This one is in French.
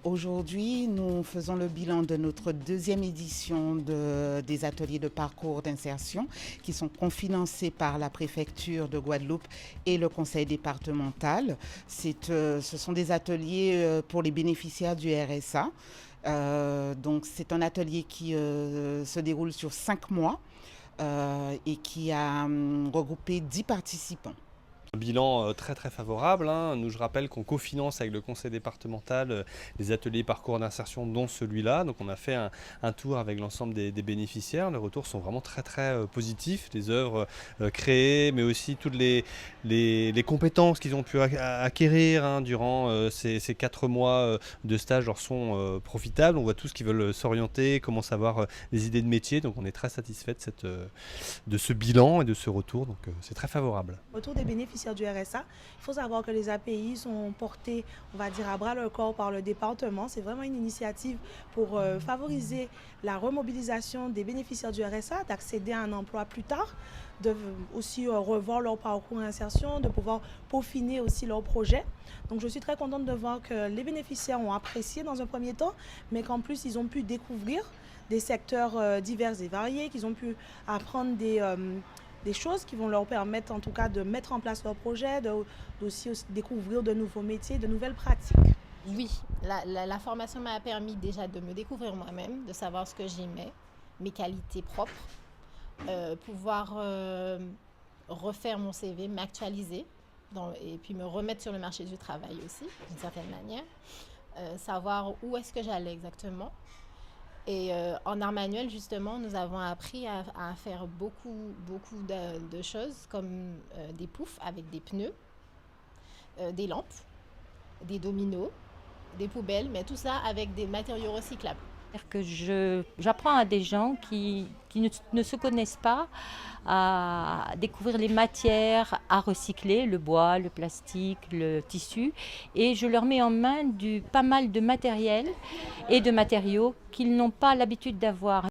Aujourd'hui, nous faisons le bilan de notre deuxième édition des ateliers de parcours d'insertion qui sont cofinancés par la préfecture de Guadeloupe et le conseil départemental. Ce sont des ateliers pour les bénéficiaires du RSA. Donc c'est un atelier qui se déroule sur 5 mois et qui a regroupé 10 participants. Un bilan très très favorable, hein. Nous, je rappelle qu'on cofinance avec le conseil départemental les ateliers parcours d'insertion dont celui-là. Donc on a fait un tour avec l'ensemble des bénéficiaires. Les retours sont vraiment très très positifs. Les œuvres créées, mais aussi toutes les compétences qu'ils ont pu acquérir hein, durant ces 4 mois de stage leur sont profitables. On voit tous qui veulent s'orienter, commencent à avoir des idées de métier. Donc on est très satisfait de ce bilan et de ce retour. Donc c'est très favorable. Autour des bénéficiaires du RSA, il faut savoir que les API sont portés, on va dire, à bras le corps par le département. C'est vraiment une initiative pour favoriser la remobilisation des bénéficiaires du RSA, d'accéder à un emploi plus tard, de aussi revoir leur parcours d'insertion, de pouvoir peaufiner aussi leurs projets. Donc je suis très contente de voir que les bénéficiaires ont apprécié dans un premier temps, mais qu'en plus ils ont pu découvrir des secteurs divers et variés, qu'ils ont pu apprendre des choses qui vont leur permettre en tout cas de mettre en place leur projet, aussi découvrir de nouveaux métiers, de nouvelles pratiques. Oui, la formation m'a permis déjà de me découvrir moi-même, de savoir ce que j'aimais, mes qualités propres, pouvoir refaire mon CV, m'actualiser et puis me remettre sur le marché du travail aussi, d'une certaine manière, savoir où est-ce que j'allais exactement. Et en art manuel, justement, nous avons appris à faire beaucoup de choses comme des poufs avec des pneus, des lampes, des dominos, des poubelles, mais tout ça avec des matériaux recyclables. J'apprends à des gens qui ne se connaissent pas à découvrir les matières à recycler, le bois, le plastique, le tissu, et je leur mets en main pas mal de matériel et de matériaux qu'ils n'ont pas l'habitude d'avoir.